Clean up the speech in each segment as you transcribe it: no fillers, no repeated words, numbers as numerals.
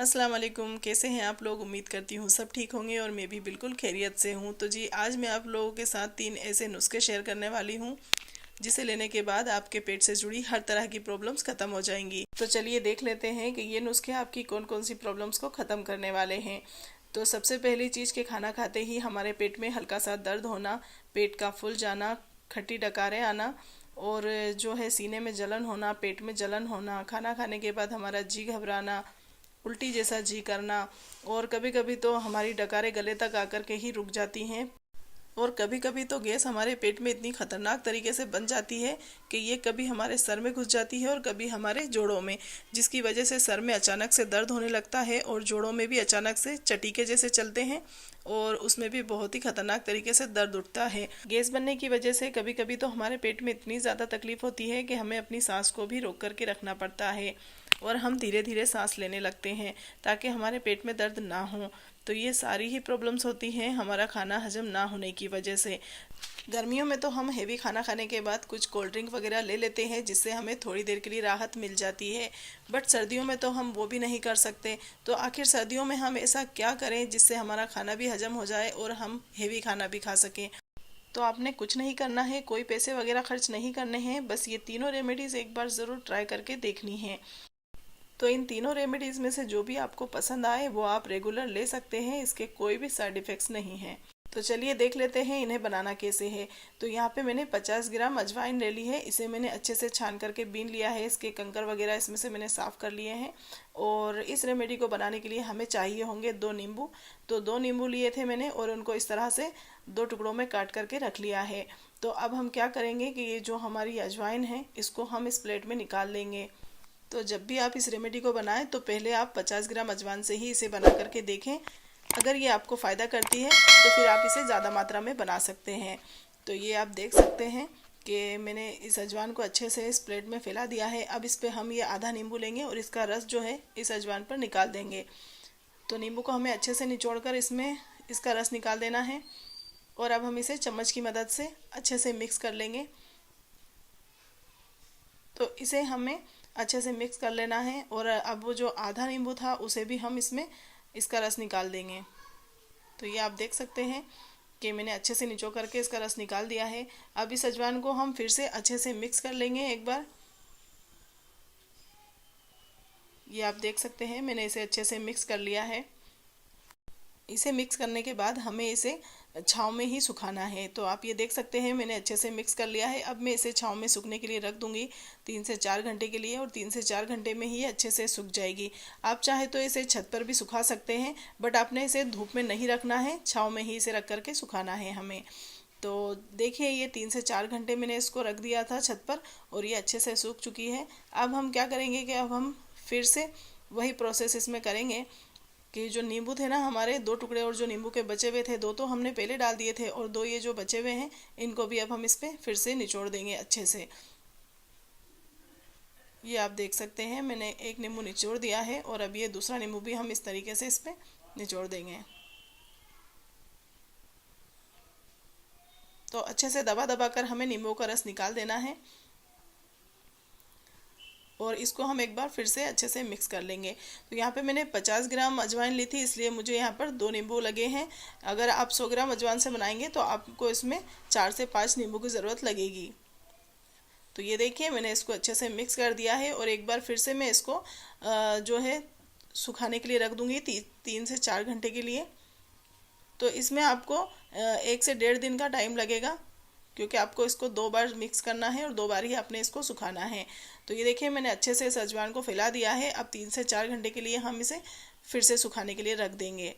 अस्सलाम वालेकुम। कैसे हैं आप लोग? उम्मीद करती हूँ सब ठीक होंगे और मैं भी बिल्कुल खैरियत से हूँ। तो जी आज मैं आप लोगों के साथ 3 ऐसे नुस्खे शेयर करने वाली हूँ जिसे लेने के बाद आपके पेट से जुड़ी हर तरह की प्रॉब्लम्स खत्म हो जाएंगी। तो चलिए देख लेते हैं कि ये नुस्खे आपकी कौन कौन सी प्रॉब्लम्स को ख़त्म करने वाले हैं। तो सबसे पहली चीज़ के खाना खाते ही हमारे पेट में हल्का सा दर्द होना, पेट का फूल जाना, खट्टी डकारें आना और जो है सीने में जलन होना, पेट में जलन होना, खाना खाने के बाद हमारा जी घबराना, उल्टी जैसा जी करना और कभी कभी तो हमारी डकारें गले तक आकर के ही रुक जाती हैं। और कभी कभी तो गैस हमारे पेट में इतनी खतरनाक तरीके से बन जाती है कि ये कभी हमारे सर में घुस जाती है और कभी हमारे जोड़ों में, जिसकी वजह से सर में अचानक से दर्द होने लगता है और जोड़ों में भी अचानक से चटीके जैसे चलते हैं और उसमें भी बहुत ही खतरनाक तरीके से दर्द उठता है। गैस बनने की वजह से कभी कभी तो हमारे पेट में इतनी ज़्यादा तकलीफ होती है कि हमें अपनी सांस को भी रोक करके रखना पड़ता है और हम धीरे धीरे सांस लेने लगते हैं ताकि हमारे पेट में दर्द ना हो। तो ये सारी ही प्रॉब्लम्स होती हैं हमारा खाना हजम ना होने की वजह से। गर्मियों में तो हम हेवी खाना खाने के बाद कुछ कोल्ड ड्रिंक वगैरह ले लेते हैं जिससे हमें थोड़ी देर के लिए राहत मिल जाती है, बट सर्दियों में तो हम वो भी नहीं कर सकते। तो आखिर सर्दियों में हम ऐसा क्या करें जिससे हमारा खाना भी हजम हो जाए और हम हेवी खाना भी खा सकें? तो आपने कुछ नहीं करना है, कोई पैसे वगैरह खर्च नहीं करने हैं, बस ये तीनों रेमेडीज़ एक बार ज़रूर ट्राई करके देखनी है। तो इन तीनों रेमेडीज़ में से जो भी आपको पसंद आए वो आप रेगुलर ले सकते हैं, इसके कोई भी साइड इफ़ेक्ट्स नहीं हैं। तो चलिए देख लेते हैं इन्हें बनाना कैसे है। तो यहाँ पे मैंने 50 ग्राम अजवाइन ले ली है। इसे मैंने अच्छे से छान करके बीन लिया है, इसके कंकर वगैरह इसमें से मैंने साफ़ कर लिए हैं। और इस रेमेडी को बनाने के लिए हमें चाहिए होंगे 2 नींबू। तो 2 नींबू लिए थे मैंने और उनको इस तरह से 2 टुकड़ों में काट करके रख लिया है। तो अब हम क्या करेंगे कि ये जो हमारी अजवाइन है इसको हम इस प्लेट में निकाल लेंगे। तो जब भी आप इस रेमेडी को बनाएं तो पहले आप 50 ग्राम अजवाइन से ही इसे बना करके देखें। अगर ये आपको फ़ायदा करती है तो फिर आप इसे ज़्यादा मात्रा में बना सकते हैं। तो ये आप देख सकते हैं कि मैंने इस अजवाइन को अच्छे से इस प्लेट में फैला दिया है। अब इस पे हम ये आधा नींबू लेंगे और इसका रस जो है इस अजवाइन पर निकाल देंगे। तो नींबू को हमें अच्छे से निचोड़ कर इसमें इसका रस निकाल देना है और अब हम इसे चम्मच की मदद से अच्छे से मिक्स कर लेंगे। तो इसे हमें अच्छे से मिक्स कर लेना है और अब वो जो आधा नींबू था उसे भी हम इसमें इसका रस निकाल देंगे। तो ये आप देख सकते हैं कि मैंने अच्छे से निचोड़ करके इसका रस निकाल दिया है। अब इस अजवाइन को हम फिर से अच्छे से मिक्स कर लेंगे एक बार। ये आप देख सकते हैं मैंने इसे अच्छे से मिक्स कर लिया है। इसे मिक्स करने के बाद हमें इसे छाँव में ही सुखाना है। तो आप ये देख सकते हैं मैंने अच्छे से मिक्स कर लिया है। अब मैं इसे छाँव में सूखने के लिए रख दूंगी 3 से 4 घंटे के लिए और 3 से 4 घंटे में ही अच्छे से सूख जाएगी। आप चाहे तो इसे छत पर भी सुखा सकते हैं, बट आपने इसे धूप में नहीं रखना है, छाँव में ही इसे रख करके सुखाना है हमें। तो देखिए ये 3 से 4 घंटे मैंने इसको रख दिया था छत पर और ये अच्छे से सूख चुकी है। अब हम क्या करेंगे कि अब हम फिर से वही प्रोसेस इसमें करेंगे कि जो नींबू थे ना हमारे 2 टुकड़े और जो नींबू के बचे हुए थे 2 तो हमने पहले डाल दिए थे और 2 ये जो बचे हुए हैं इनको भी अब हम इस पे फिर से निचोड़ देंगे अच्छे से। ये आप देख सकते हैं मैंने एक नींबू निचोड़ दिया है और अब ये दूसरा नींबू भी हम इस तरीके से इस पे निचोड़ देंगे। तो अच्छे से दबा दबा कर हमें नींबू का रस निकाल देना है और इसको हम एक बार फिर से अच्छे से मिक्स कर लेंगे। तो यहाँ पे मैंने 50 ग्राम अजवाइन ली थी इसलिए मुझे यहाँ पर 2 नींबू लगे हैं। अगर आप 100 ग्राम अजवाइन से बनाएंगे तो आपको इसमें 4 से 5 नींबू की ज़रूरत लगेगी। तो ये देखिए मैंने इसको अच्छे से मिक्स कर दिया है और एक बार फिर से मैं इसको जो है सुखाने के लिए रख दूँगी 3 से 4 घंटे के लिए। तो इसमें आपको 1 से 1.5 दिन का टाइम लगेगा क्योंकि आपको इसको 2 बार मिक्स करना है और 2 बार ही आपने इसको सुखाना है। तो ये देखिए मैंने अच्छे से इस अजवाइन को फैला दिया है। अब 3 से 4 घंटे के लिए हम इसे फिर से सुखाने के लिए रख देंगे।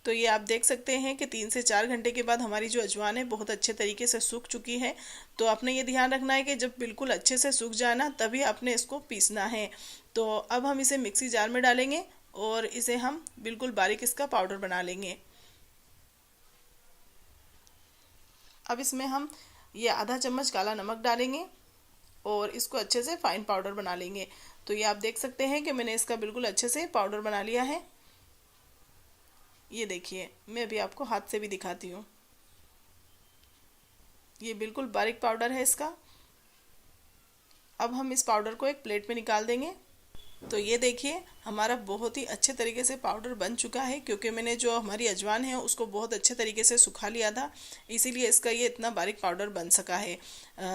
तो ये आप देख सकते हैं कि 3 से 4 घंटे के बाद हमारी जो अजवाइन है बहुत अच्छे तरीके से सूख चुकी है। तो आपने ये ध्यान रखना है कि जब बिल्कुल अच्छे से सूख जाए ना तभी आपने इसको पीसना है। तो अब हम इसे मिक्सी जार में डालेंगे और इसे हम बिल्कुल बारीक इसका पाउडर बना लेंगे। अब इसमें हम ये आधा चम्मच काला नमक डालेंगे और इसको अच्छे से फाइन पाउडर बना लेंगे। तो ये आप देख सकते हैं कि मैंने इसका बिल्कुल अच्छे से पाउडर बना लिया है। ये देखिए मैं अभी आपको हाथ से भी दिखाती हूँ, ये बिल्कुल बारीक पाउडर है इसका। अब हम इस पाउडर को एक प्लेट में निकाल देंगे। तो ये देखिए हमारा बहुत ही अच्छे तरीके से पाउडर बन चुका है, क्योंकि मैंने जो हमारी अजवान है उसको बहुत अच्छे तरीके से सुखा लिया था, इसीलिए इसका ये इतना बारीक पाउडर बन सका है।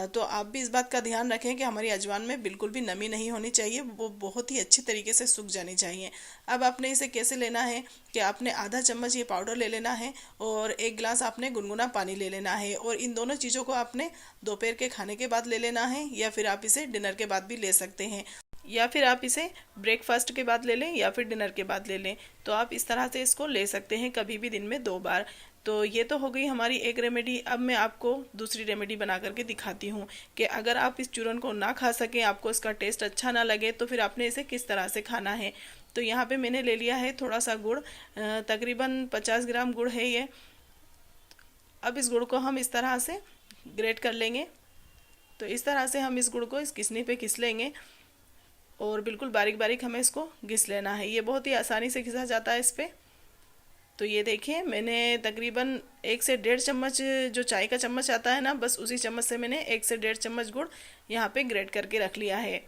तो आप भी इस बात का ध्यान रखें कि हमारी अजवान में बिल्कुल भी नमी नहीं होनी चाहिए, वो बहुत ही अच्छी तरीके से सूख जानी चाहिए। अब आपने इसे कैसे लेना है कि आपने आधा चम्मच ये पाउडर ले लेना है और 1 गिलास आपने गुनगुना पानी ले लेना है, और इन दोनों चीज़ों को आपने दोपहर के खाने के बाद ले लेना है, या फिर आप इसे डिनर के बाद भी ले सकते हैं, या फिर आप इसे ब्रेकफास्ट के बाद ले लें या फिर डिनर के बाद ले लें। तो आप इस तरह से इसको ले सकते हैं कभी भी दिन में 2 बार। तो ये तो हो गई हमारी एक रेमेडी। अब मैं आपको दूसरी रेमेडी बना करके दिखाती हूँ कि अगर आप इस चूरन को ना खा सकें, आपको इसका टेस्ट अच्छा ना लगे, तो फिर आपने इसे किस तरह से खाना है। तो यहाँ पे मैंने ले लिया है थोड़ा सा गुड़, तकरीबन 50 ग्राम गुड़ है ये। अब इस गुड़ को हम इस तरह से ग्रेट कर लेंगे। तो इस तरह से हम इस गुड़ को इस घिसनी पे घिस लेंगे और बिल्कुल बारीक बारीक हमें इसको घिस लेना है। ये बहुत ही आसानी से घिसा जाता है इस पर। तो ये देखिए मैंने तकरीबन 1 से 1.5 चम्मच, जो चाय का चम्मच आता है ना, बस उसी चम्मच से मैंने 1 से 1.5 चम्मच गुड़ यहाँ पे ग्रेट करके रख लिया है।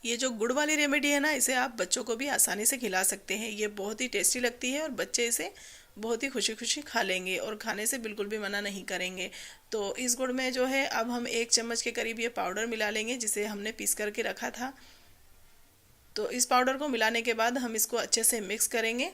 ये जो गुड़ वाली रेमेडी है ना, इसे आप बच्चों को भी आसानी से खिला सकते हैं। ये बहुत ही टेस्टी लगती है और बच्चे इसे बहुत ही खुशी खुशी खा लेंगे और खाने से बिल्कुल भी मना नहीं करेंगे। तो इस गुड़ में जो है अब हम 1 चम्मच के करीब ये पाउडर मिला लेंगे जिसे हमने पीस करके रखा था। तो इस पाउडर को मिलाने के बाद हम इसको अच्छे से मिक्स करेंगे,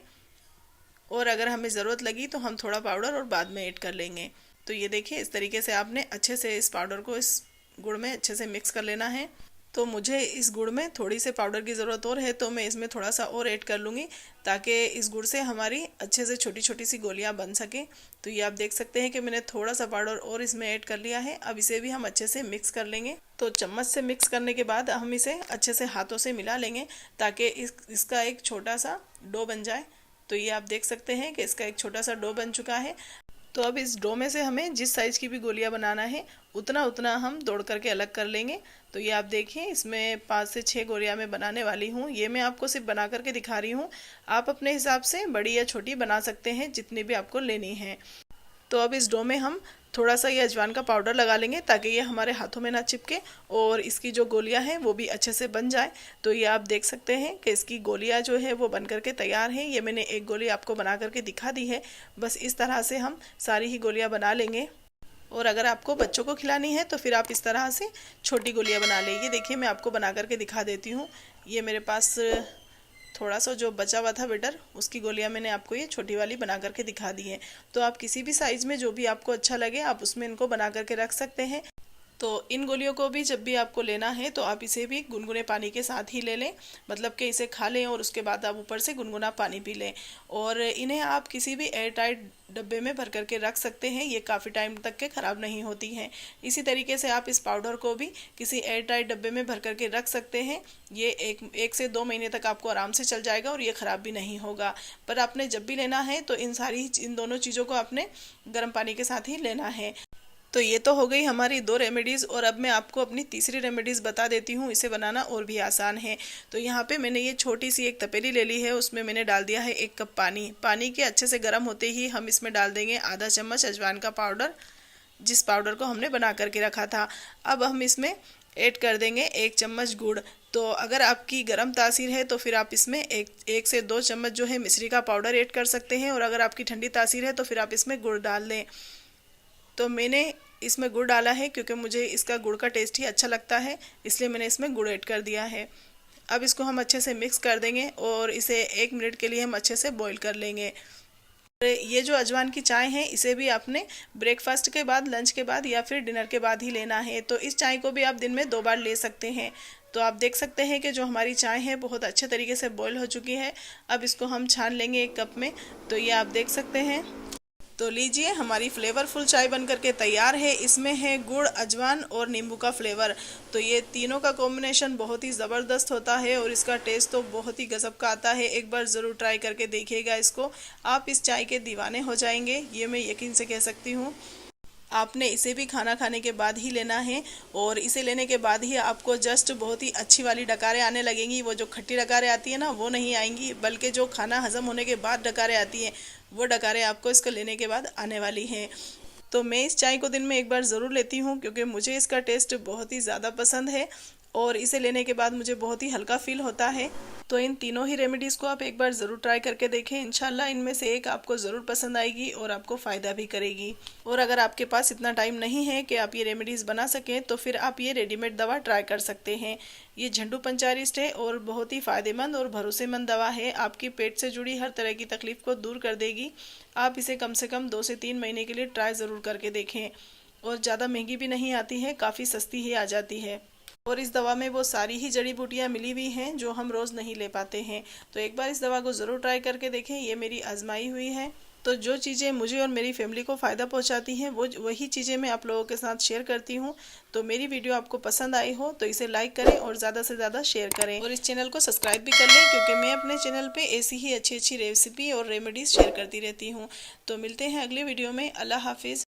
और अगर हमें ज़रूरत लगी तो हम थोड़ा पाउडर और बाद में ऐड कर लेंगे। तो ये देखिए इस तरीके से आपने अच्छे से इस पाउडर को इस गुड़ में अच्छे से मिक्स कर लेना है। तो मुझे इस गुड़ में थोड़ी से पाउडर की ज़रूरत और है, तो मैं इसमें थोड़ा सा और ऐड कर लूँगी ताकि इस गुड़ से हमारी अच्छे से छोटी छोटी सी गोलियाँ बन सकें। तो ये आप देख सकते हैं कि मैंने थोड़ा सा पाउडर और इसमें ऐड कर लिया है। अब इसे भी हम अच्छे से मिक्स कर लेंगे। तो चम्मच से मिक्स करने के बाद हम इसे अच्छे से हाथों से मिला लेंगे ताकि इसका एक छोटा सा डो बन जाए। तो ये आप देख सकते हैं कि इसका एक छोटा सा डो बन चुका है। तो अब इस डो में से हमें जिस साइज़ की भी गोलियां बनाना है उतना उतना हम तोड़ करके अलग कर लेंगे। तो ये आप देखिए इसमें 5 से 6 गोलियां मैं बनाने वाली हूँ। ये मैं आपको सिर्फ बना करके दिखा रही हूँ, आप अपने हिसाब से बड़ी या छोटी बना सकते हैं जितनी भी आपको लेनी है। तो अब इस डो में हम थोड़ा सा ये अजवाइन का पाउडर लगा लेंगे ताकि ये हमारे हाथों में ना चिपके और इसकी जो गोलियां हैं वो भी अच्छे से बन जाए। तो ये आप देख सकते हैं कि इसकी गोलियां जो है वो बन करके तैयार हैं। ये मैंने एक गोली आपको बना करके दिखा दी है। बस इस तरह से हम सारी ही गोलियां बना लेंगे, और अगर आपको बच्चों को खिलानी है तो फिर आप इस तरह से छोटी गोलियां बना लें। ये देखिए मैं आपको बना करके दिखा देती हूँ। ये मेरे पास थोड़ा सा जो बचा हुआ था बेटर, उसकी गोलियां मैंने आपको ये छोटी वाली बना करके दिखा दी है। तो आप किसी भी साइज़ में जो भी आपको अच्छा लगे आप उसमें इनको बना करके रख सकते हैं। तो इन गोलियों को भी जब भी आपको लेना है तो आप इसे भी गुनगुने पानी के साथ ही ले लें, मतलब कि इसे खा लें और उसके बाद आप ऊपर से गुनगुना पानी पी लें। और इन्हें आप किसी भी एयर टाइट डब्बे में भर करके रख सकते हैं, ये काफ़ी टाइम तक के ख़राब नहीं होती हैं। इसी तरीके से आप इस पाउडर को भी किसी एयर टाइट डब्बे में भर करके रख सकते हैं। ये एक से 2 महीने तक आपको आराम से चल जाएगा और ये ख़राब भी नहीं होगा। पर आपने जब भी लेना है तो इन दोनों चीज़ों को आपने गर्म पानी के साथ ही लेना है। तो ये तो हो गई हमारी 2 रेमेडीज़, और अब मैं आपको अपनी तीसरी रेमेडीज़ बता देती हूँ। इसे बनाना और भी आसान है। तो यहाँ पे मैंने ये छोटी सी एक तपेली ले ली है, उसमें मैंने डाल दिया है 1 कप पानी। पानी के अच्छे से गर्म होते ही हम इसमें डाल देंगे आधा चम्मच अजवाइन का पाउडर, जिस पाउडर को हमने बना करके रखा था। अब हम इसमें ऐड कर देंगे 1 चम्मच गुड़। तो अगर आपकी गर्म तासीर है तो फिर आप इसमें एक से 2 चम्मच जो है मिश्री का पाउडर ऐड कर सकते हैं, और अगर आपकी ठंडी तासीर है तो फिर आप इसमें गुड़ डाल दें। तो मैंने इसमें गुड़ डाला है क्योंकि मुझे इसका गुड़ का टेस्ट ही अच्छा लगता है, इसलिए मैंने इसमें गुड़ ऐड कर दिया है। अब इसको हम अच्छे से मिक्स कर देंगे और इसे 1 मिनट के लिए हम अच्छे से बॉईल कर लेंगे। ये जो अजवाइन की चाय है इसे भी आपने ब्रेकफास्ट के बाद, लंच के बाद या फिर डिनर के बाद ही लेना है। तो इस चाय को भी आप दिन में 2 बार ले सकते हैं। तो आप देख सकते हैं कि जो हमारी चाय है बहुत अच्छे तरीके से बॉईल हो चुकी है। अब इसको हम छान लेंगे 1 कप में। तो ये आप देख सकते हैं। तो लीजिए हमारी फ्लेवरफुल चाय बन करके तैयार है। इसमें है गुड़, अजवाइन और नींबू का फ्लेवर। तो ये तीनों का कॉम्बिनेशन बहुत ही ज़बरदस्त होता है और इसका टेस्ट तो बहुत ही गजब का आता है। एक बार ज़रूर ट्राई करके देखिएगा इसको, आप इस चाय के दीवाने हो जाएंगे, ये मैं यकीन से कह सकती हूँ। आपने इसे भी खाना खाने के बाद ही लेना है, और इसे लेने के बाद ही आपको जस्ट बहुत ही अच्छी वाली डकारें आने लगेंगी। वो जो खट्टी डकारें आती है ना, वो नहीं आएंगी, बल्कि जो खाना हजम होने के बाद डकारें आती हैं वो डकारें आपको इसको लेने के बाद आने वाली हैं। तो मैं इस चाय को दिन में 1 बार ज़रूर लेती हूँ क्योंकि मुझे इसका टेस्ट बहुत ही ज़्यादा पसंद है। और इसे लेने के बाद मुझे बहुत ही हल्का फील होता है। तो इन तीनों ही रेमेडीज़ को आप एक बार ज़रूर ट्राई करके देखें। इंशाल्लाह इनमें से एक आपको ज़रूर पसंद आएगी और आपको फ़ायदा भी करेगी। और अगर आपके पास इतना टाइम नहीं है कि आप ये रेमेडीज़ बना सकें तो फिर आप ये रेडीमेड दवा ट्राई कर सकते हैं। ये झंडू पंचारिस्ट है और बहुत ही फ़ायदेमंद और भरोसेमंद दवा है। आपकी पेट से जुड़ी हर तरह की तकलीफ़ को दूर कर देगी। आप इसे कम से कम 2 से 3 महीने के लिए ट्राई ज़रूर करके देखें। और ज़्यादा महंगी भी नहीं आती है, काफ़ी सस्ती ही आ जाती है। और इस दवा में वो सारी ही जड़ी बूटियाँ मिली हुई हैं जो हम रोज़ नहीं ले पाते हैं। तो एक बार इस दवा को ज़रूर ट्राई करके देखें। ये मेरी आजमाई हुई है। तो जो चीज़ें मुझे और मेरी फैमिली को फ़ायदा पहुंचाती हैं वो वही चीज़ें मैं आप लोगों के साथ शेयर करती हूँ। तो मेरी वीडियो आपको पसंद आई हो तो इसे लाइक करें और ज़्यादा से ज़्यादा शेयर करें और इस चैनल को सब्सक्राइब भी कर लें, क्योंकि मैं अपने चैनल पे ऐसी ही अच्छी अच्छी रेसिपी और रेमेडीज़ शेयर करती रहती हूँ। तो मिलते हैं अगले वीडियो में। अल्लाह हाफिज़।